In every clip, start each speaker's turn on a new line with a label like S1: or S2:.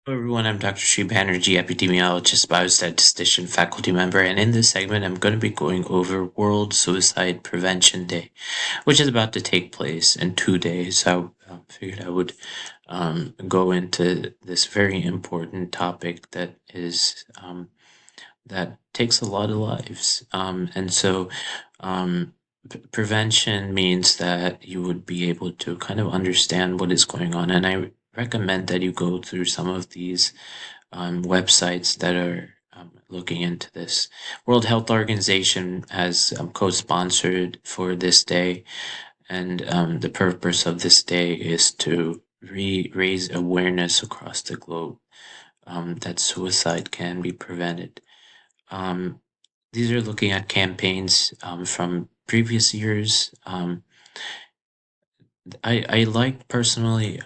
S1: Hello everyone, I'm Dr. Sri Banerjee, epidemiologist, biostatistician, faculty member, and in this segment I'm going to be going over World Suicide Prevention Day, which is about to take place in 2 days. So I figured I would go into this very important topic that takes a lot of lives. Prevention means that you would be able to kind of understand what is going on. And I recommend that you go through some of these websites that are looking into this. World Health Organization has co-sponsored for this day, and the purpose of this day is to raise awareness across the globe that suicide can be prevented. Um, these are looking at campaigns from previous years. I like personally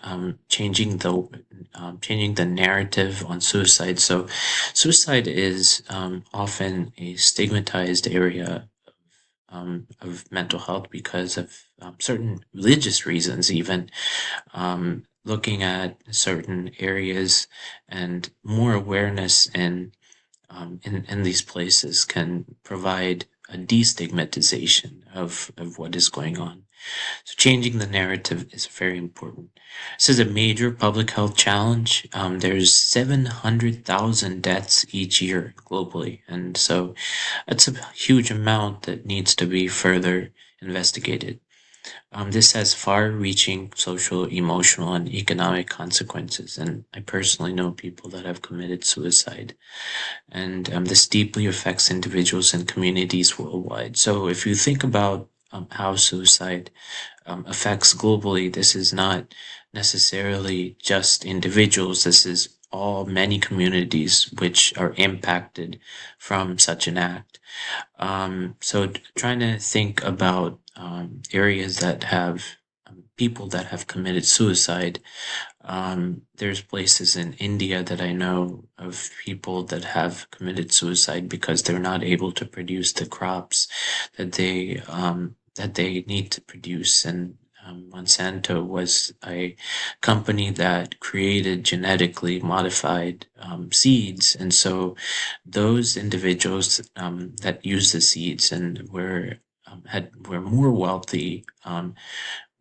S1: changing the narrative on suicide. So, suicide is often a stigmatized area of mental health because of certain religious reasons, even looking at certain areas and more awareness in these places can provide a destigmatization of what is going on. So changing the narrative is very important. This is a major public health challenge. There's 700,000 deaths each year globally, and so that's a huge amount that needs to be further investigated. This has far-reaching social, emotional, and economic consequences, and I personally know people that have committed suicide, and this deeply affects individuals and communities worldwide. So if you think about how suicide affects globally, this is not necessarily just individuals. This is all many communities which are impacted from such an act. Trying to think about areas that have people that have committed suicide. There's places in India that I know of people that have committed suicide because they're not able to produce the crops that they need to produce. And Monsanto was a company that created genetically modified seeds, and so those individuals that use the seeds and were more wealthy,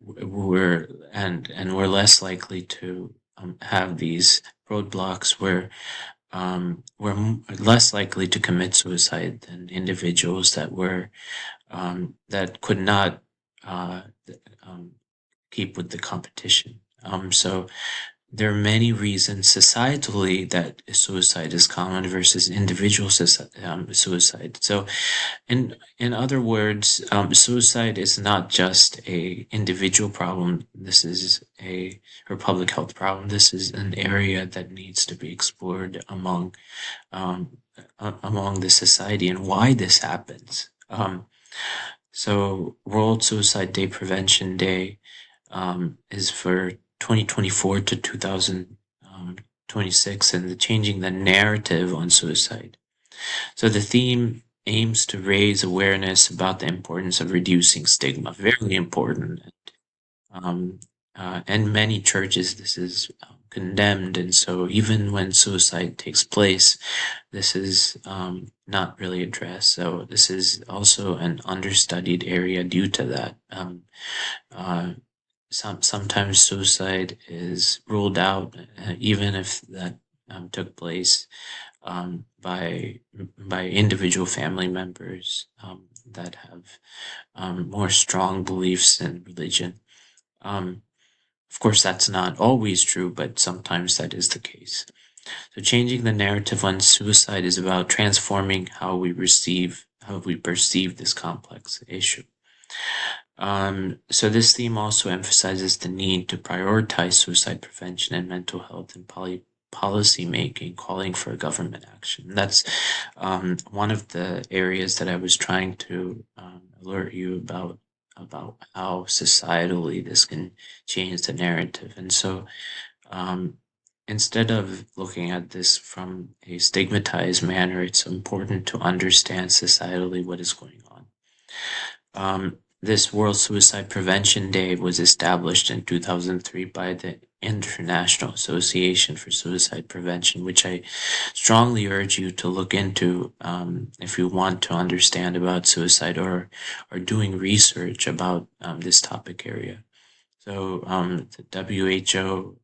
S1: were less likely to have these roadblocks, were less likely to commit suicide than individuals that could not uh, um, keep with the competition. So there are many reasons societally that suicide is common versus individual suicide. So, in other words, suicide is not just a individual problem. This is a public health problem. This is an area that needs to be explored um, among the society and why this happens. World Suicide Day Prevention Day is for 2024 to 2026, and changing the narrative on suicide. So the theme aims to raise awareness about the importance of reducing stigma. Very important. Um, and many churches, this is condemned, and so even when suicide takes place, this is not really addressed. So this is also an understudied area due to that. Uh, Sometimes suicide is ruled out, even if that took place by individual family members that have more strong beliefs in religion. Um, of course, that's not always true, but sometimes that is the case. So changing the narrative on suicide is about transforming how we perceive this complex issue. So this theme also emphasizes the need to prioritize suicide prevention and mental health and policy making, calling for government action. That's one of the areas that I was trying to alert you about how societally this can change the narrative. And so instead of looking at this from a stigmatized manner, it's important to understand societally what is going on. This World Suicide Prevention Day was established in 2003 by the International Association for Suicide Prevention, which I strongly urge you to look into if you want to understand about suicide or are doing research about this topic area. So the WHO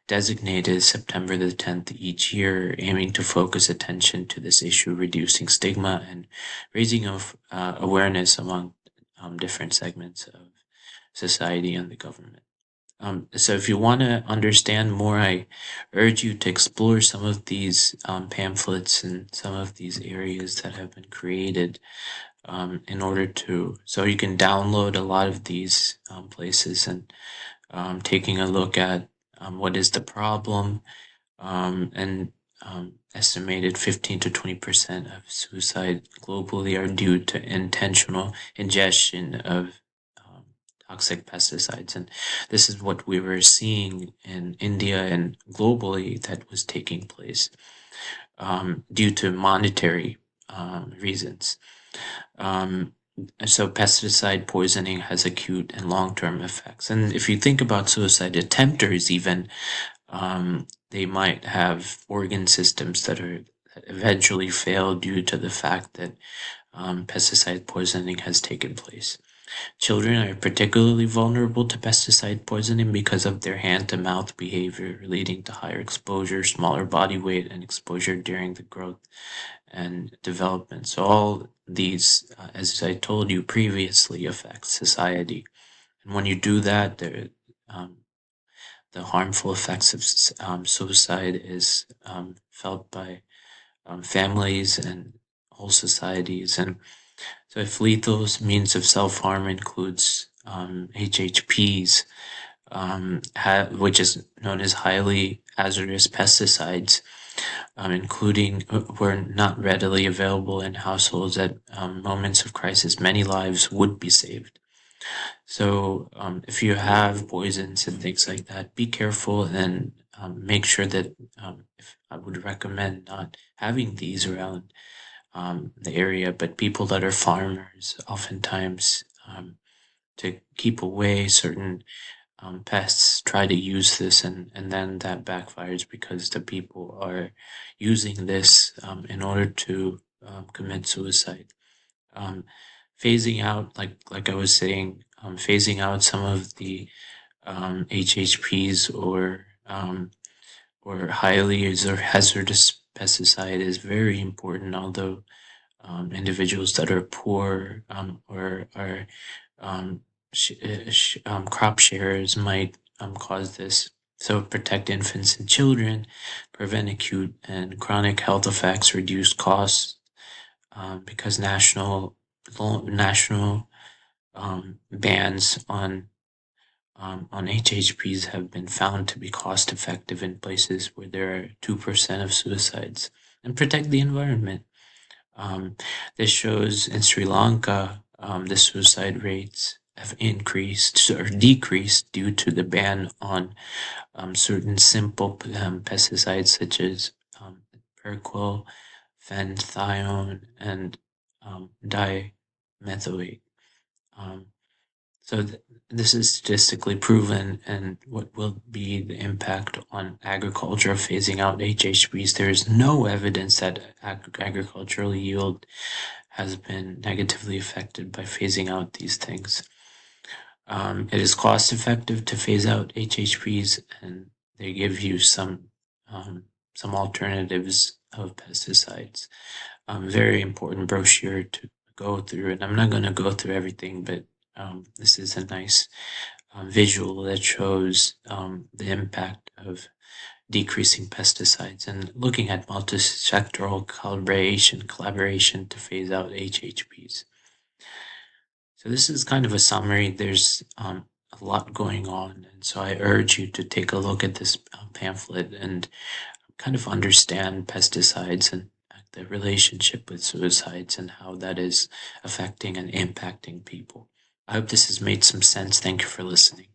S1: designated September the 10th each year, aiming to focus attention to this issue, reducing stigma and raising of awareness among different segments of society and the government. So if you want to understand more, I urge you to explore some of these pamphlets and some of these areas that have been created in order to, so you can download a lot of these places and taking a look at what is the problem, and estimated 15 to 20% of suicide globally are due to intentional ingestion of toxic pesticides. And this is what we were seeing in India and globally that was taking place due to monetary reasons. So pesticide poisoning has acute and long-term effects. And if you think about suicide attempters, even they might have organ systems that eventually fail due to the fact that pesticide poisoning has taken place. Children are particularly vulnerable to pesticide poisoning because of their hand-to-mouth behavior, leading to higher exposure, smaller body weight, and exposure during the growth and development. So all these, as I told you previously, affect society. And when you do that, the harmful effects of suicide is felt by families and whole societies. And so if lethal means of self-harm includes HHPs, which is known as highly hazardous pesticides, including were not readily available in households at moments of crisis, many lives would be saved. So if you have poisons and things like that, be careful and make sure that if I would recommend not having these around the area, but people that are farmers, oftentimes to keep away certain pests try to use this, and then that backfires because the people are using this in order to commit suicide. Um, Phasing out, like I was saying, phasing out some of the HHPs or highly hazardous pesticide is very important. Although individuals that are poor or are crop sharers might cause this. So protect infants and children, prevent acute and chronic health effects, reduce costs, because national bans on HHPs have been found to be cost effective in places where there are 2% of suicides, and protect the environment. This shows in Sri Lanka, the suicide rates have increased or decreased due to the ban on certain simple pesticides such as perquil, fenthione, and dimethoate. Um, so this is statistically proven, and what will be the impact on agriculture of phasing out HHPs? There is no evidence that agricultural yield has been negatively affected by phasing out these things. It is cost effective to phase out HHPs, and they give you some alternatives of pesticides. Very important brochure to go through, and I'm not going to go through everything, but this is a nice visual that shows the impact of decreasing pesticides and looking at multi-sectoral collaboration to phase out HHPs. So this is kind of a summary. There's a lot going on, and so I urge you to take a look at this pamphlet and kind of understand pesticides and the relationship with suicides and how that is affecting and impacting people. I hope this has made some sense. Thank you for listening.